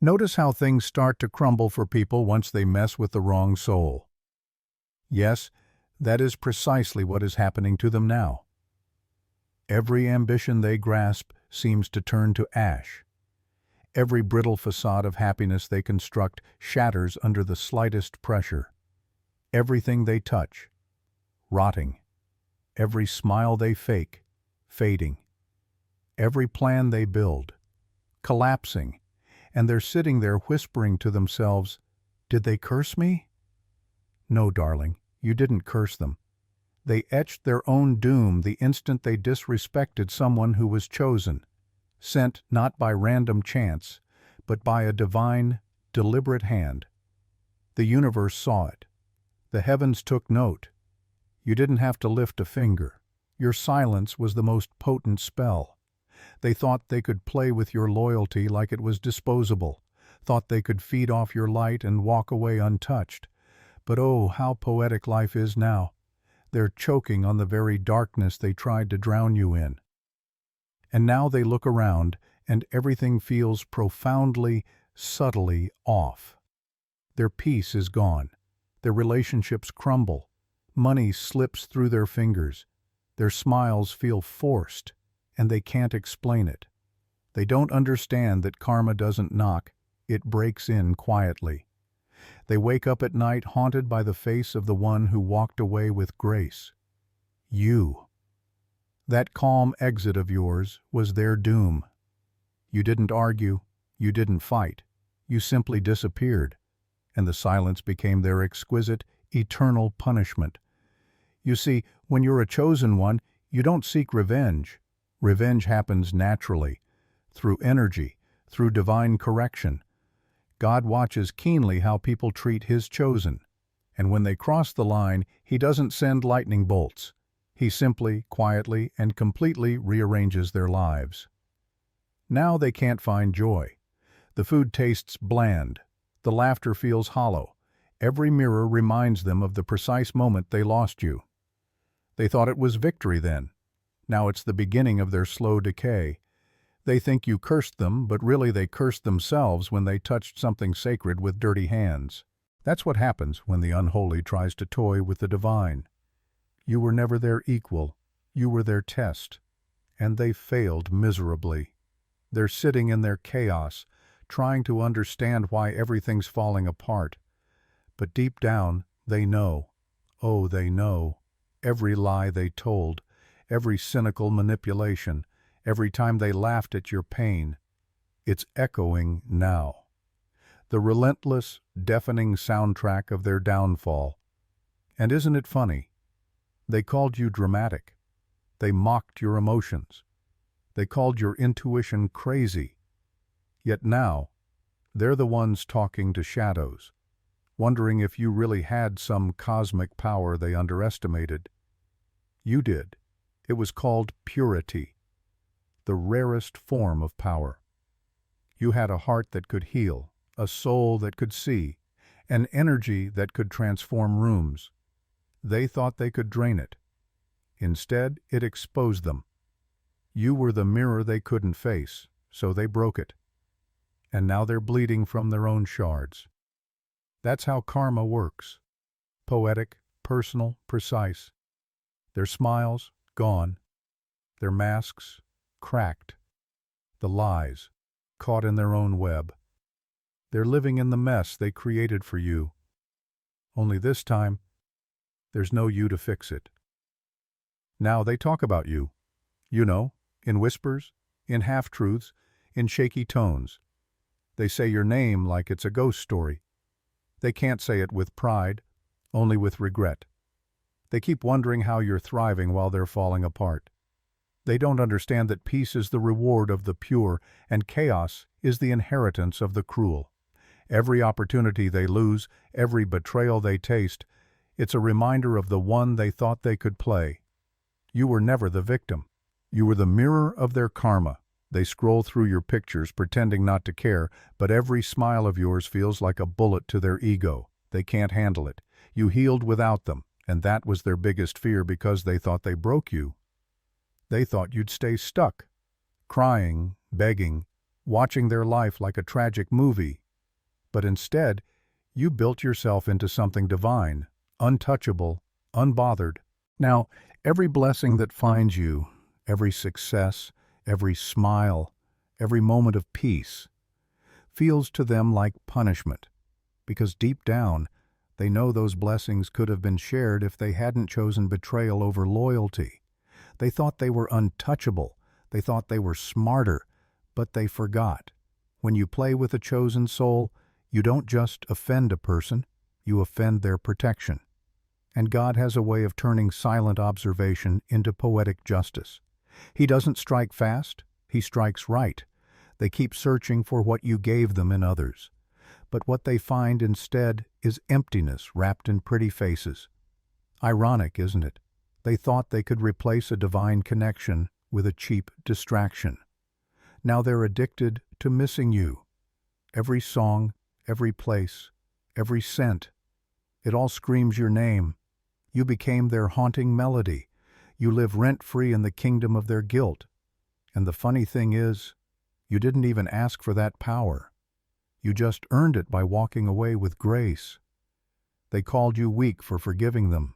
Notice how things start to crumble for people once they mess with the wrong soul. Yes, that is precisely what is happening to them now. Every ambition they grasp seems to turn to ash. Every brittle facade of happiness they construct shatters under the slightest pressure. Everything they touch, rotting. Every smile they fake, fading. Every plan they build, collapsing. And they're sitting there whispering to themselves, "Did they curse me?" No, darling, you didn't curse them. They etched their own doom the instant they disrespected someone who was chosen, sent not by random chance, but by a divine, deliberate hand. The universe saw it. The heavens took note. You didn't have to lift a finger. Your silence was the most potent spell. They thought they could play with your loyalty like it was disposable, thought they could feed off your light and walk away untouched. But oh, how poetic life is now. They're choking on the very darkness they tried to drown you in. And now they look around, and everything feels profoundly, subtly off. Their peace is gone. Their relationships crumble. Money slips through their fingers. Their smiles feel forced, and they can't explain it. They don't understand that karma doesn't knock, it breaks in quietly. They wake up at night haunted by the face of the one who walked away with grace. You. That calm exit of yours was their doom. You didn't argue, you didn't fight, you simply disappeared, and the silence became their exquisite, eternal punishment. You see, when you're a chosen one, you don't seek revenge. Revenge happens naturally, through energy, through divine correction. God watches keenly how people treat His chosen, and when they cross the line, He doesn't send lightning bolts. He simply, quietly, and completely rearranges their lives. Now they can't find joy. The food tastes bland. The laughter feels hollow. Every mirror reminds them of the precise moment they lost you. They thought it was victory then. Now it's the beginning of their slow decay. They think you cursed them, but really they cursed themselves when they touched something sacred with dirty hands. That's what happens when the unholy tries to toy with the divine. You were never their equal. You were their test. And they failed miserably. They're sitting in their chaos, trying to understand why everything's falling apart. But deep down, they know. Oh, they know. Every lie they told, every cynical manipulation, every time they laughed at your pain, it's echoing now. The relentless, deafening soundtrack of their downfall. And isn't it funny? They called you dramatic. They mocked your emotions. They called your intuition crazy. Yet now, they're the ones talking to shadows, wondering if you really had some cosmic power they underestimated. You did. It was called purity, the rarest form of power. You had a heart that could heal, a soul that could see, an energy that could transform rooms. They thought they could drain it. Instead, it exposed them. You were the mirror they couldn't face, so they broke it. And now they're bleeding from their own shards. That's how karma works. Poetic, personal, precise. Their smiles, gone. Their masks, cracked. The lies, caught in their own web. They're living in the mess they created for you. Only this time, there's no you to fix it. Now they talk about you. You know, in whispers, in half-truths, in shaky tones. They say your name like it's a ghost story. They can't say it with pride, only with regret. They keep wondering how you're thriving while they're falling apart. They don't understand that peace is the reward of the pure and chaos is the inheritance of the cruel. Every opportunity they lose, every betrayal they taste, it's a reminder of the one they thought they could play. You were never the victim. You were the mirror of their karma. They scroll through your pictures pretending not to care, but every smile of yours feels like a bullet to their ego. They can't handle it. You healed without them, and that was their biggest fear because they thought they broke you. They thought you'd stay stuck, crying, begging, watching their life like a tragic movie, but instead, you built yourself into something divine, untouchable, unbothered. Now, every blessing that finds you, every success, every smile, every moment of peace, feels to them like punishment, because deep down, they know those blessings could have been shared if they hadn't chosen betrayal over loyalty. They thought they were untouchable, they thought they were smarter, but they forgot. When you play with a chosen soul, you don't just offend a person, you offend their protection. And God has a way of turning silent observation into poetic justice. He doesn't strike fast, He strikes right. They keep searching for what you gave them in others. But what they find instead is emptiness wrapped in pretty faces. Ironic, isn't it? They thought they could replace a divine connection with a cheap distraction. Now they're addicted to missing you. Every song, every place, every scent, it all screams your name. You became their haunting melody. You live rent-free in the kingdom of their guilt. And the funny thing is, you didn't even ask for that power. You just earned it by walking away with grace. They called you weak for forgiving them,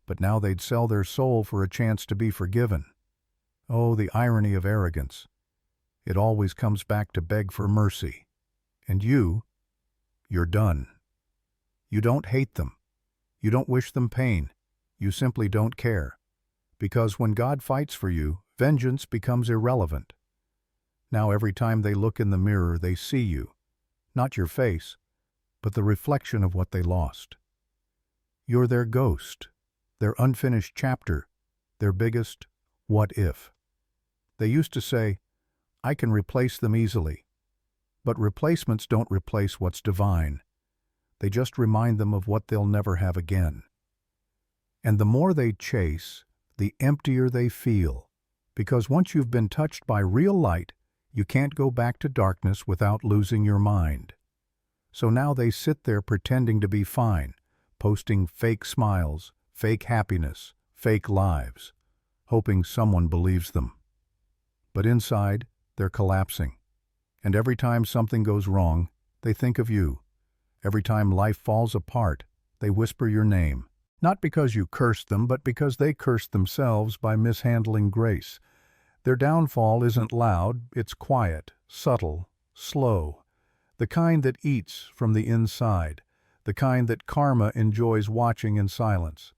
but now they'd sell their soul for a chance to be forgiven. Oh, the irony of arrogance. It always comes back to beg for mercy. And you're done. You don't hate them. You don't wish them pain. You simply don't care. Because when God fights for you, vengeance becomes irrelevant. Now every time they look in the mirror, they see you. Not your face, but the reflection of what they lost. You're their ghost, their unfinished chapter, their biggest what if. They used to say, I can replace them easily. But replacements don't replace what's divine. They just remind them of what they'll never have again. And the more they chase, the emptier they feel, because once you've been touched by real light, you can't go back to darkness without losing your mind. So now they sit there pretending to be fine, posting fake smiles, fake happiness, fake lives, hoping someone believes them. But inside, they're collapsing. And every time something goes wrong, they think of you. Every time life falls apart, they whisper your name. Not because you cursed them, but because they cursed themselves by mishandling grace. Their downfall isn't loud, it's quiet, subtle, slow. The kind that eats from the inside. The kind that karma enjoys watching in silence.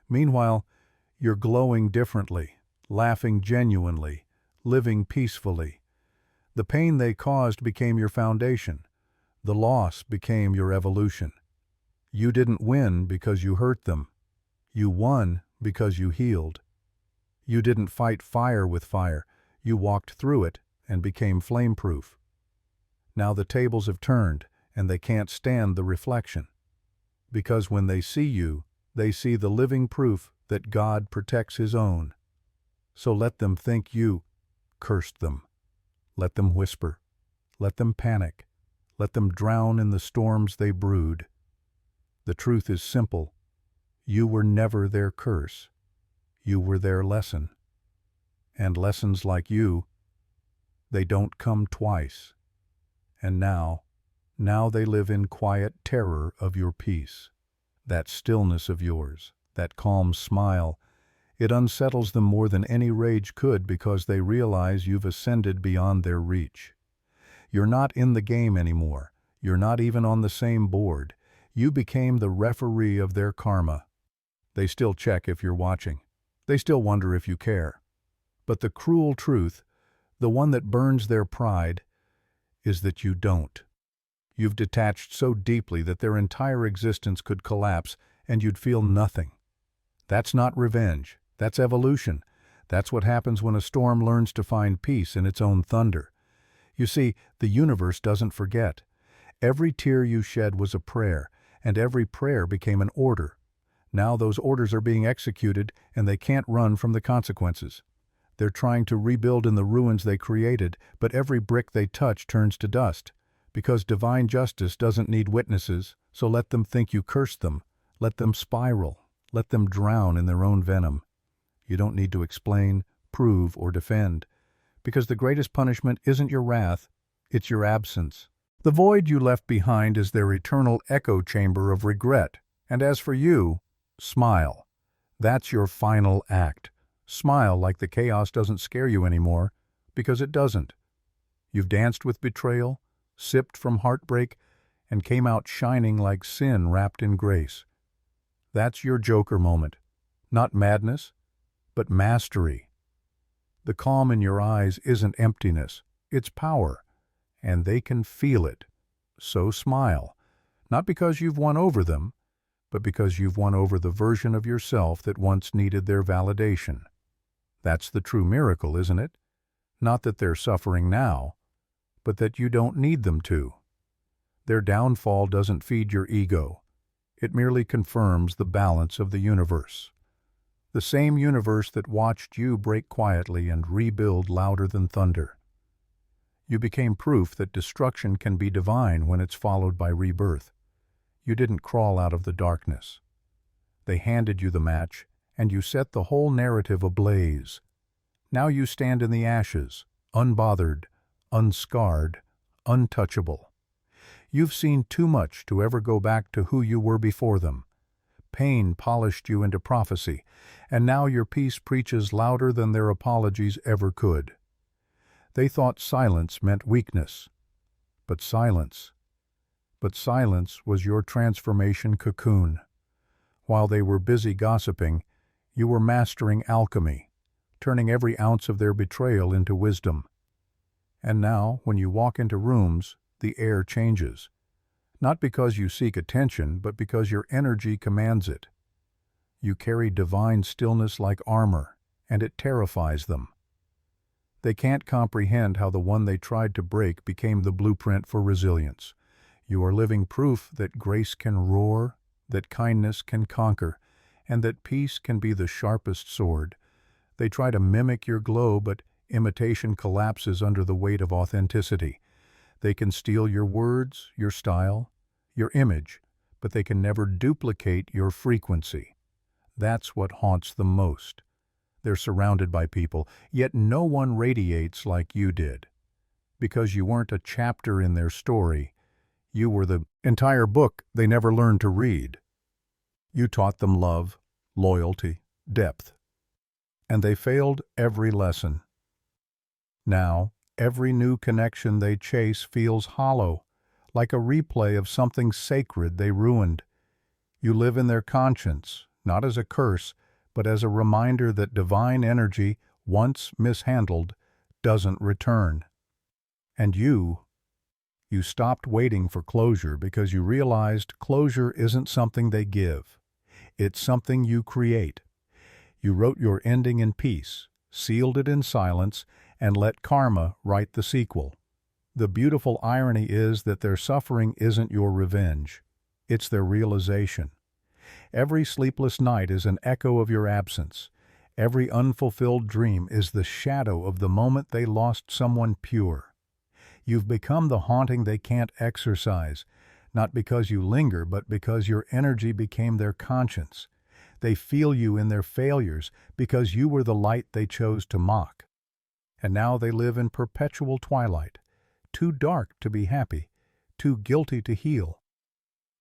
Meanwhile, you're glowing differently, laughing genuinely, living peacefully. The pain they caused became your foundation. The loss became your evolution. You didn't win because you hurt them. You won because you healed. You didn't fight fire with fire. You walked through it and became flame-proof. Now the tables have turned, and they can't stand the reflection. Because when they see you, they see the living proof that God protects His own. So let them think you cursed them. Let them whisper. Let them panic. Let them drown in the storms they brood. The truth is simple. You were never their curse. You were their lesson. And lessons like you, they don't come twice. And now they live in quiet terror of your peace. That stillness of yours, that calm smile, it unsettles them more than any rage could because they realize you've ascended beyond their reach. You're not in the game anymore. You're not even on the same board. You became the referee of their karma. They still check if you're watching. They still wonder if you care. But the cruel truth, the one that burns their pride, is that you don't. You've detached so deeply that their entire existence could collapse and you'd feel nothing. That's not revenge. That's evolution. That's what happens when a storm learns to find peace in its own thunder. You see, the universe doesn't forget. Every tear you shed was a prayer, and every prayer became an order. Now those orders are being executed, and they can't run from the consequences. They're trying to rebuild in the ruins they created, but every brick they touch turns to dust. Because divine justice doesn't need witnesses, so let them think you cursed them. Let them spiral. Let them drown in their own venom. You don't need to explain, prove, or defend. Because the greatest punishment isn't your wrath, It's your absence. The void you left behind is their eternal echo chamber of regret. And as for you, smile. That's your final act. Smile like the chaos doesn't scare you anymore, because it doesn't. You've danced with betrayal, sipped from heartbreak, and came out shining like sin wrapped in grace. That's your Joker moment. Not madness, but mastery. The calm in your eyes isn't emptiness, it's power, and they can feel it. So smile, not because you've won over them, but because you've won over the version of yourself that once needed their validation. That's the true miracle, isn't it? Not that they're suffering now, but that you don't need them to. Their downfall doesn't feed your ego. It merely confirms the balance of the universe. The same universe that watched you break quietly and rebuild louder than thunder. You became proof that destruction can be divine when it's followed by rebirth. You didn't crawl out of the darkness. They handed you the match, and you set the whole narrative ablaze. Now you stand in the ashes, unbothered, unscarred, untouchable. You've seen too much to ever go back to who you were before them. Pain polished you into prophecy, and now your peace preaches louder than their apologies ever could. They thought silence meant weakness, but silence was your transformation cocoon. While they were busy gossiping, you were mastering alchemy, turning every ounce of their betrayal into wisdom. And now, when you walk into rooms, the air changes. Not because you seek attention, but because your energy commands it. You carry divine stillness like armor, and it terrifies them. They can't comprehend how the one they tried to break became the blueprint for resilience. You are living proof that grace can roar, that kindness can conquer, and that peace can be the sharpest sword. They try to mimic your glow, but imitation collapses under the weight of authenticity. They can steal your words, your style, your image, but they can never duplicate your frequency. That's what haunts them most. They're surrounded by people, yet no one radiates like you did. Because you weren't a chapter in their story, you were the entire book they never learned to read. You taught them love, loyalty, depth. And they failed every lesson. Now, every new connection they chase feels hollow, like a replay of something sacred they ruined. You live in their conscience, not as a curse, but as a reminder that divine energy, once mishandled, doesn't return. And you stopped waiting for closure because you realized closure isn't something they give. It's something you create. You wrote your ending in peace, sealed it in silence, and let karma write the sequel. The beautiful irony is that their suffering isn't your revenge. It's their realization. Every sleepless night is an echo of your absence. Every unfulfilled dream is the shadow of the moment they lost someone pure. You've become the haunting they can't exorcise, not because you linger, but because your energy became their conscience. They feel you in their failures because you were the light they chose to mock. And now they live in perpetual twilight, too dark to be happy, too guilty to heal.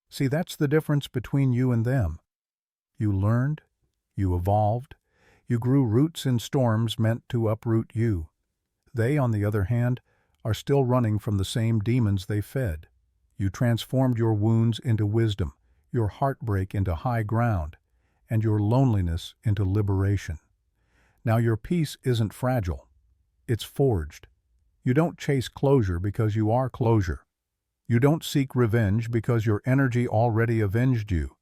See, that's the difference between you and them. You learned, you evolved, you grew roots in storms meant to uproot you. They, on the other hand, are still running from the same demons they fed. You transformed your wounds into wisdom, your heartbreak into high ground, and your loneliness into liberation. Now your peace isn't fragile. It's forged. You don't chase closure because you are closure. You don't seek revenge because your energy already avenged you.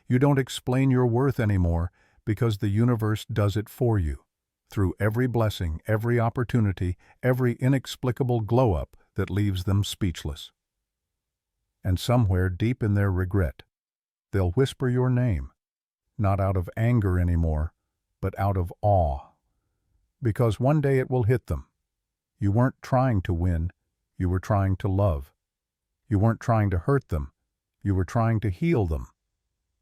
You don't explain your worth anymore because the universe does it for you. Through every blessing, every opportunity, every inexplicable glow-up that leaves them speechless. And somewhere deep in their regret, they'll whisper your name, not out of anger anymore, but out of awe. Because one day it will hit them. You weren't trying to win, you were trying to love. You weren't trying to hurt them, you were trying to heal them.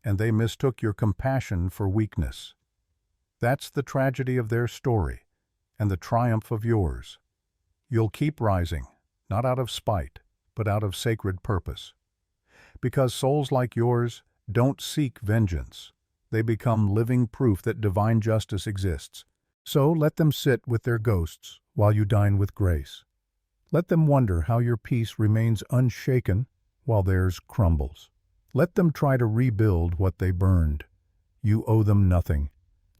And they mistook your compassion for weakness. That's the tragedy of their story, and the triumph of yours. You'll keep rising, not out of spite, but out of sacred purpose. Because souls like yours don't seek vengeance. They become living proof that divine justice exists. So let them sit with their ghosts while you dine with grace. Let them wonder how your peace remains unshaken while theirs crumbles. Let them try to rebuild what they burned. You owe them nothing,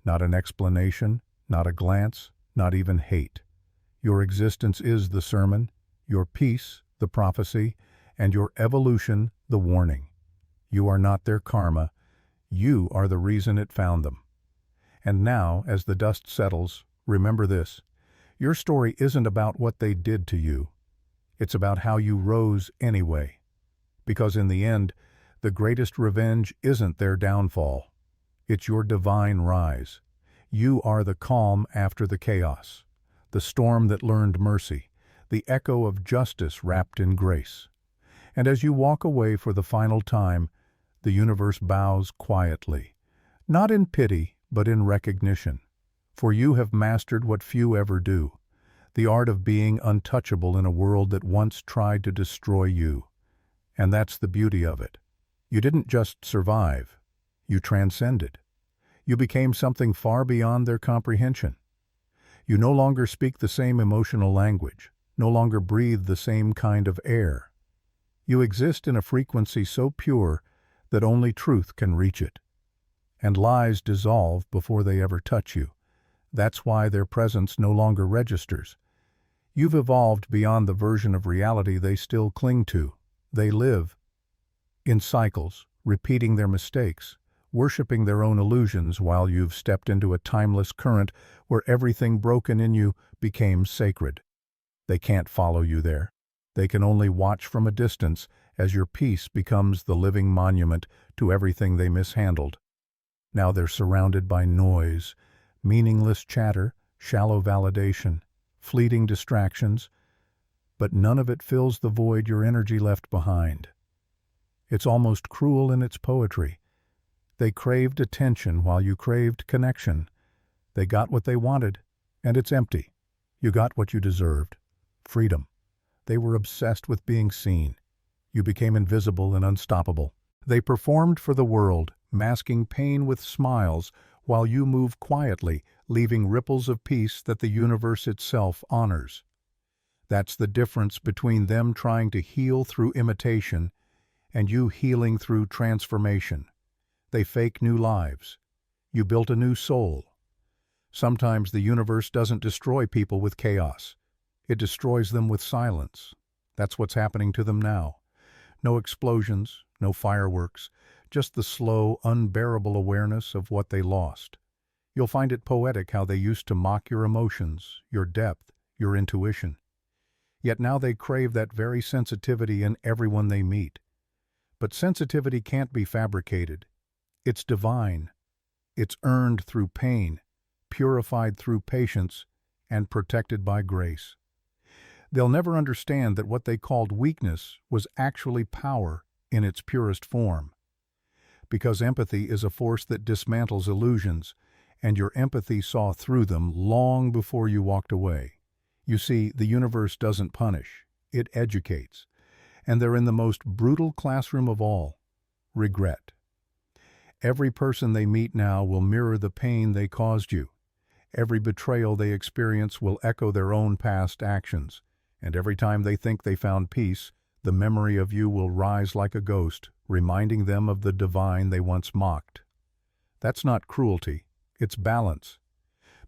not an explanation, not a glance, not even hate. Your existence is the sermon, your peace the prophecy, and your evolution the warning. You are not their karma. You are the reason it found them. And now, as the dust settles, remember this. Your story isn't about what they did to you. It's about how you rose anyway. Because in the end, the greatest revenge isn't their downfall. It's your divine rise. You are the calm after the chaos, the storm that learned mercy, the echo of justice wrapped in grace. And as you walk away for the final time, the universe bows quietly, not in pity, but in recognition. For you have mastered what few ever do, the art of being untouchable in a world that once tried to destroy you. And that's the beauty of it. You didn't just survive, you transcended. You became something far beyond their comprehension. You no longer speak the same emotional language, no longer breathe the same kind of air. You exist in a frequency so pure that only truth can reach it. And lies dissolve before they ever touch you. That's why their presence no longer registers. You've evolved beyond the version of reality they still cling to. They live in cycles, repeating their mistakes, worshiping their own illusions while you've stepped into a timeless current where everything broken in you became sacred. They can't follow you there. They can only watch from a distance as your peace becomes the living monument to everything they mishandled. Now they're surrounded by noise, meaningless chatter, shallow validation, fleeting distractions, but none of it fills the void your energy left behind. It's almost cruel in its poetry. They craved attention while you craved connection. They got what they wanted, and it's empty. You got what you deserved. Freedom. They were obsessed with being seen. You became invisible and unstoppable. They performed for the world, masking pain with smiles, while you move quietly, leaving ripples of peace that the universe itself honors. That's the difference between them trying to heal through imitation and you healing through transformation. They fake new lives. You built a new soul. Sometimes the universe doesn't destroy people with chaos. It destroys them with silence. That's what's happening to them now. No explosions, no fireworks, just the slow, unbearable awareness of what they lost. You'll find it poetic how they used to mock your emotions, your depth, your intuition. Yet now they crave that very sensitivity in everyone they meet. But sensitivity can't be fabricated. It's divine. It's earned through pain, purified through patience, and protected by grace. They'll never understand that what they called weakness was actually power in its purest form. Because empathy is a force that dismantles illusions, and your empathy saw through them long before you walked away. You see, the universe doesn't punish, it educates. And they're in the most brutal classroom of all, regret. Every person they meet now will mirror the pain they caused you. Every betrayal they experience will echo their own past actions. And every time they think they found peace, the memory of you will rise like a ghost, reminding them of the divine they once mocked. That's not cruelty, it's balance.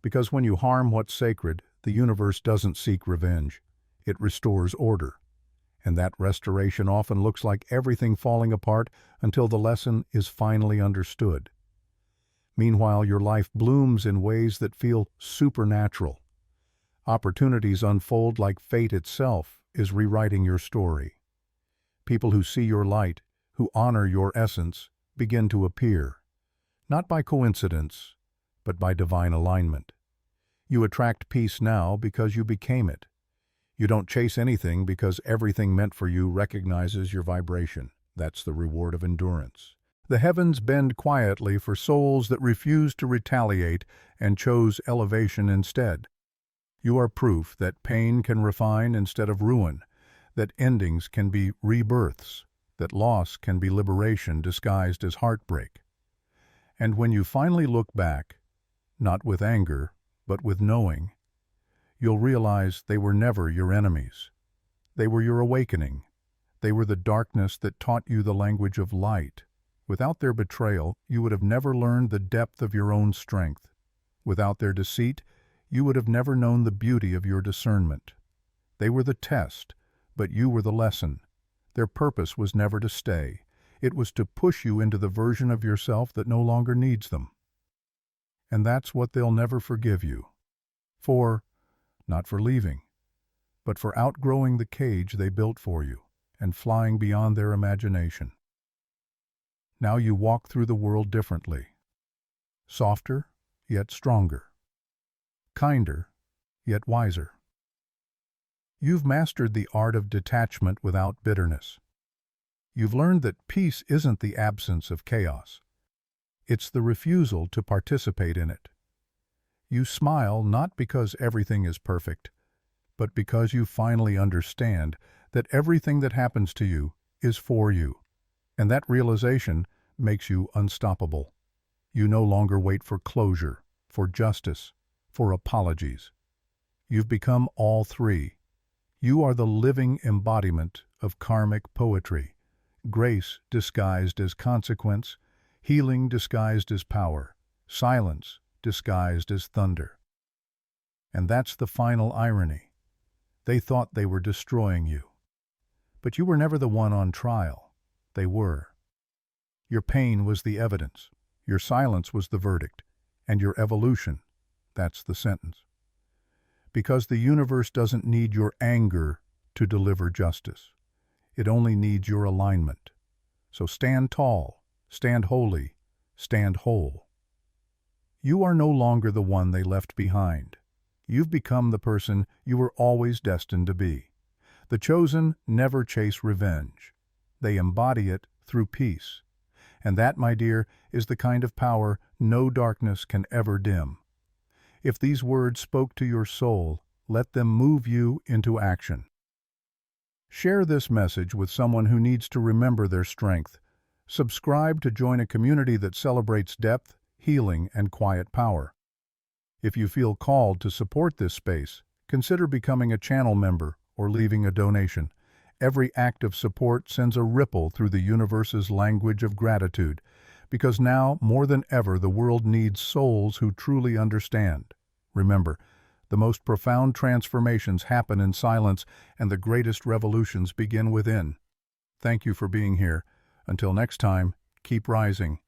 Because when you harm what's sacred, the universe doesn't seek revenge. It restores order. And that restoration often looks like everything falling apart until the lesson is finally understood. Meanwhile, your life blooms in ways that feel supernatural. Opportunities unfold like fate itself is rewriting your story. People who see your light, who honor your essence, begin to appear. Not by coincidence, but by divine alignment. You attract peace now because you became it. You don't chase anything because everything meant for you recognizes your vibration. That's the reward of endurance. The heavens bend quietly for souls that refuse to retaliate and chose elevation instead. You are proof that pain can refine instead of ruin, that endings can be rebirths, that loss can be liberation disguised as heartbreak. And when you finally look back, not with anger, but with knowing, you'll realize they were never your enemies. They were your awakening. They were the darkness that taught you the language of light. Without their betrayal, you would have never learned the depth of your own strength. Without their deceit, you would have never known the beauty of your discernment. They were the test, but you were the lesson. Their purpose was never to stay. It was to push you into the version of yourself that no longer needs them. And that's what they'll never forgive you. For, not for leaving, but for outgrowing the cage they built for you and flying beyond their imagination. Now you walk through the world differently. Softer, yet stronger. Kinder, yet wiser. You've mastered the art of detachment without bitterness. You've learned that peace isn't the absence of chaos. It's the refusal to participate in it. You smile not because everything is perfect, but because you finally understand that everything that happens to you is for you. And that realization makes you unstoppable. You no longer wait for closure, for justice, for apologies. You've become all three. You are the living embodiment of karmic poetry, grace disguised as consequence, healing disguised as power, silence disguised as thunder. And that's the final irony. They thought they were destroying you. But you were never the one on trial. They were. Your pain was the evidence, your silence was the verdict, and your evolution, that's the sentence. Because the universe doesn't need your anger to deliver justice. It only needs your alignment. So stand tall, stand holy, stand whole. You are no longer the one they left behind. You've become the person you were always destined to be. The chosen never chase revenge. They embody it through peace. And that, my dear, is the kind of power no darkness can ever dim. If these words spoke to your soul, let them move you into action. Share this message with someone who needs to remember their strength. Subscribe to join a community that celebrates depth, healing, and quiet power. If you feel called to support this space, consider becoming a channel member or leaving a donation. Every act of support sends a ripple through the universe's language of gratitude, because now, more than ever, the world needs souls who truly understand. Remember, the most profound transformations happen in silence, and the greatest revolutions begin within. Thank you for being here. Until next time, keep rising.